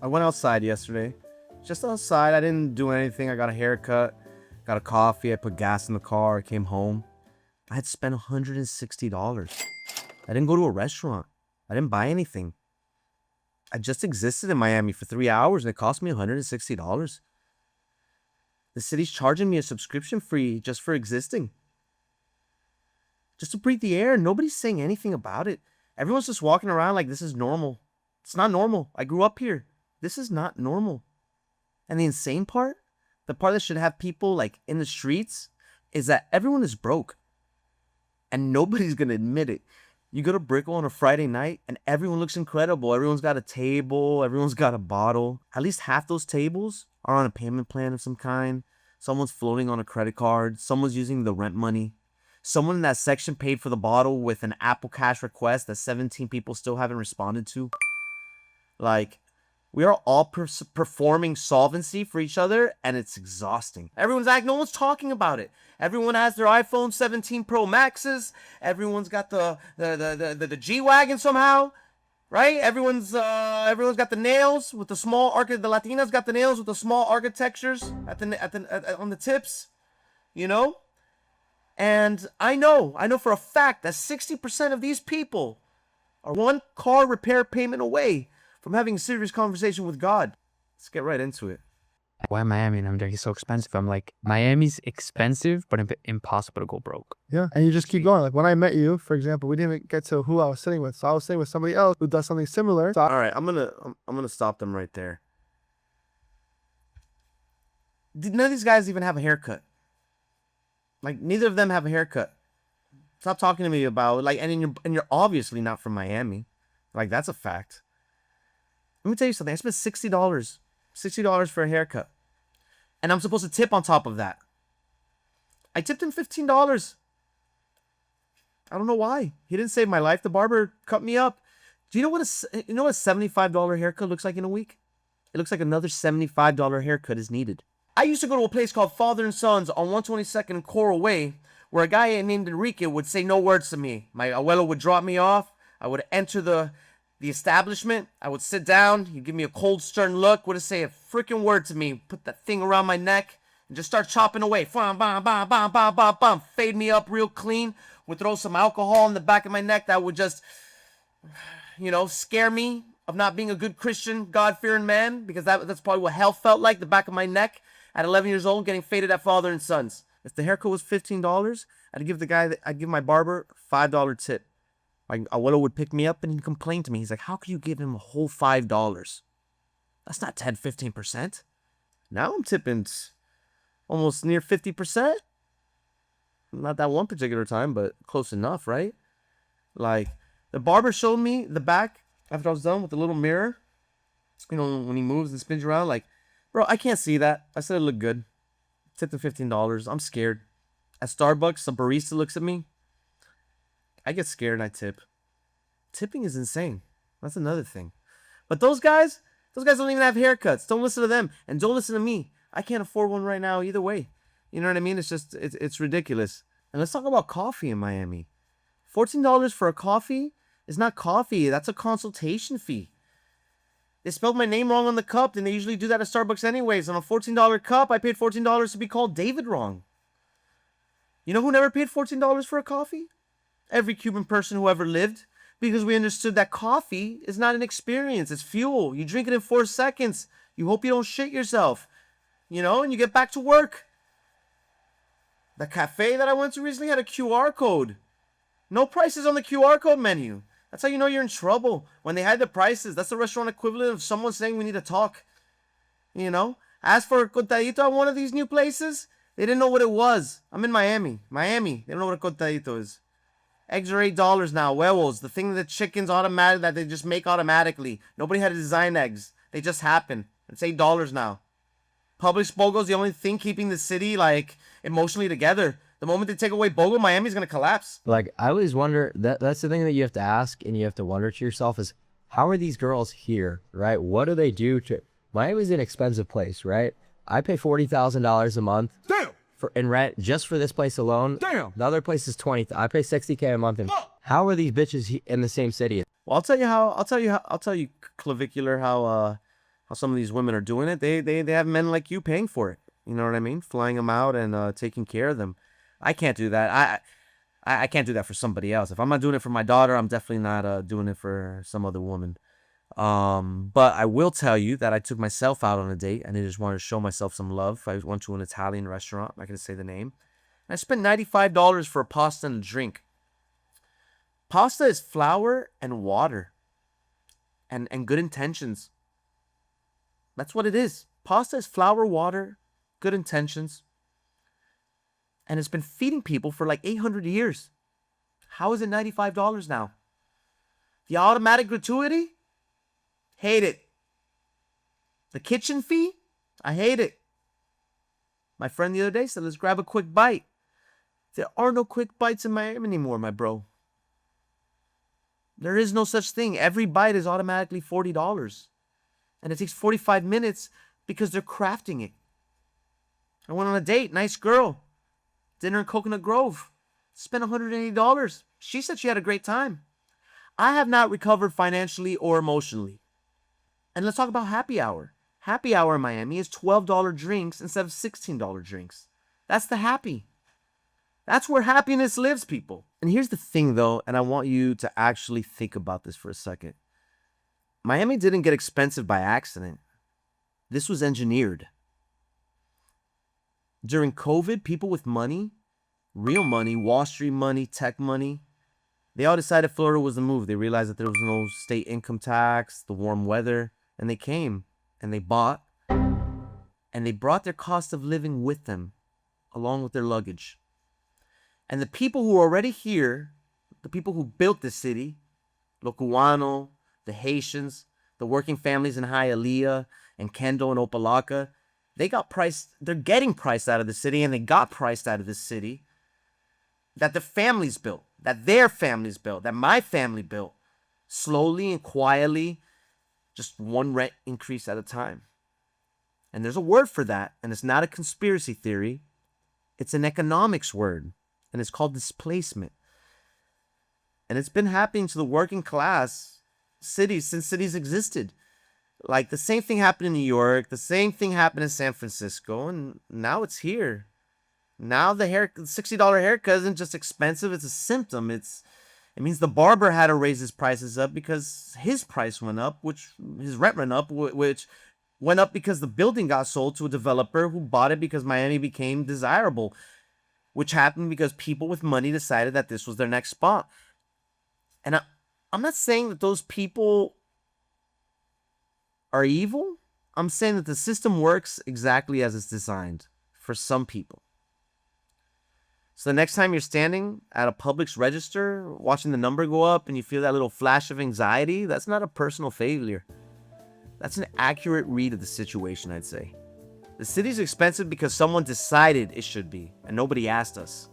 I went outside yesterday. Just outside. I didn't do anything. I got a haircut, got a coffee. I put gas in the car. I came home. I had spent $160. I didn't go to a restaurant. I didn't buy anything. I just existed in Miami for 3 hours and it cost me $160. The city's charging me a subscription fee just for existing. Just to breathe the air. Nobody's saying anything about it. Everyone's just walking around like this is normal. It's not normal. I grew up here. This is not normal. And the insane part, the part that should have people like in the streets, is that everyone is broke. And nobody's going to admit it. You go to Brickell on a Friday night and everyone looks incredible. Everyone's got a table. Everyone's got a bottle. At least half those tables are on a payment plan of some kind. Someone's floating on a credit card. Someone's using the rent money. Someone in that section paid for the bottle with an Apple Cash request that 17 people still haven't responded to. Like, we are all performing solvency for each other, and it's exhausting. Everyone's acting, no one's talking about it. Everyone has their iPhone 17 Pro Maxes. Everyone's got the G-Wagon somehow, right? Everyone's got the nails with the small the Latinas got the nails with the small architectures on the tips, you know? And I know for a fact that 60% of these people are one car repair payment away from having a serious conversation with God. Let's get right into it. Why Miami? And I'm like, it's so expensive. I'm like, Miami's expensive, but impossible to go broke. Yeah, and you just keep going. Like when I met you, for example, we didn't even get to who I was sitting with. So I was sitting with somebody else who does something similar. So All right, I'm gonna stop them right there. None of these guys even have a haircut. Like neither of them have a haircut. Stop talking to me about like, and you're obviously not from Miami. Like that's a fact. Let me tell you something. I spent $60 for a haircut. And I'm supposed to tip on top of that. I tipped him $15. I don't know why. He didn't save my life. The barber cut me up. Do you know what a $75 haircut looks like in a week? It looks like another $75 haircut is needed. I used to go to a place called Father and Sons on 122nd and Coral Way, where a guy named Enrique would say no words to me. My abuelo would drop me off. I would enter the establishment. I would sit down. He'd give me a cold, stern look. Wouldn't say a freaking word to me. Put that thing around my neck and just start chopping away. Bam, bam, bam, bam, bam, bam, bam. Fade me up real clean. Would throw some alcohol in the back of my neck that would just, scare me of not being a good Christian, God-fearing man, because that's probably what hell felt like, the back of my neck at 11 years old, getting faded at Father and Sons. If the haircut was $15, I'd give my barber $5 tip. My abuelo would pick me up and he'd complain to me. He's like, how could you give him a whole $5? That's not 10, 15%. Now I'm tipping almost near 50%. Not that one particular time, but close enough, right? Like, the barber showed me the back after I was done with the little mirror. When he moves and spins around, like, bro, I can't see that. I said it looked good. Tipped him $15. I'm scared. At Starbucks, a barista looks at me. I get scared and I tip. Tipping is insane. That's another thing. But those guys don't even have haircuts. Don't listen to them. And don't listen to me. I can't afford one right now either way. You know what I mean? It's ridiculous. And let's talk about coffee in Miami. $14 for a coffee is not coffee. That's a consultation fee. They spelled my name wrong on the cup, and they usually do that at Starbucks anyways. On a $14 cup, I paid $14 to be called David wrong. You know who never paid $14 for a coffee? Every Cuban person who ever lived, because we understood that coffee is not an experience. It's fuel. You drink it in 4 seconds. You hope you don't shit yourself, and you get back to work. The cafe that I went to recently had a QR code. No prices on the QR code menu. That's how you know you're in trouble. When they hide the prices, that's the restaurant equivalent of someone saying we need to talk. As for contadito at one of these new places, they didn't know what it was. I'm in Miami. They don't know what a contadito is. Eggs are $8 now. Huevos, the thing that chickens that they just make automatically. Nobody had to design eggs. They just happen. It's $8 now. Publix BOGO is the only thing keeping the city like emotionally together. The moment they take away BOGO, Miami's gonna collapse. Like I always wonder that's the thing that you have to ask and you have to wonder to yourself is how are these girls here, right? What do they do to Miami's an expensive place, right? I pay $40,000 a month. Damn. In rent just for this place alone. Damn. The other place is I pay $60K a month. And how are these bitches in the same city? Well, I'll tell you clavicular how how some of these women are doing it. They have men like you paying for it. You know what I mean? Flying them out and taking care of them. I can't do that. I can't do that for somebody else. If I'm not doing it for my daughter, I'm definitely not doing it for some other woman. But I will tell you that I took myself out on a date and I just wanted to show myself some love. I went to an Italian restaurant. I'm not going to say the name. And I spent $95 for a pasta and a drink. Pasta is flour and water and good intentions. That's what it is. Pasta is flour, water, good intentions. And it's been feeding people for like 800 years. How is it $95 now? The automatic gratuity? Hate it. The kitchen fee? I hate it. My friend the other day said, let's grab a quick bite. There are no quick bites in Miami anymore, my bro. There is no such thing. Every bite is automatically $40. And it takes 45 minutes because they're crafting it. I went on a date, nice girl. Dinner in Coconut Grove. Spent $180. She said she had a great time. I have not recovered financially or emotionally. And let's talk about happy hour. Happy hour in Miami is $12 drinks instead of $16 drinks. That's the happy. That's where happiness lives, people. And here's the thing, though, and I want you to actually think about this for a second. Miami didn't get expensive by accident. This was engineered. During COVID, people with money, real money, Wall Street money, tech money, they all decided Florida was the move. They realized that there was no state income tax, the warm weather, and they came and they bought and they brought their cost of living with them along with their luggage. And the people who are already here, the people who built this city, Lo Cubano, the Haitians, the working families in Hialeah and Kendo and Opalaca, they're getting priced out of the city, and they got priced out of this city that the families built, that their families built, that my family built, slowly and quietly, just one rent increase at a time. And there's a word for that, and it's not a conspiracy theory. It's an economics word, and it's called displacement. And it's been happening to the working class cities since cities existed. Like the same thing happened in New York, the same thing happened in San Francisco, and now it's here. Now the $60 haircut isn't just expensive, it's a symptom. It means the barber had to raise his prices up because his price went up, which his rent went up, which went up because the building got sold to a developer who bought it because Miami became desirable, which happened because people with money decided that this was their next spot. And I'm not saying that those people are evil. I'm saying that the system works exactly as it's designed for some people. So the next time you're standing at a Publix register, watching the number go up and you feel that little flash of anxiety, that's not a personal failure. That's an accurate read of the situation, I'd say. The city's expensive because someone decided it should be, and nobody asked us.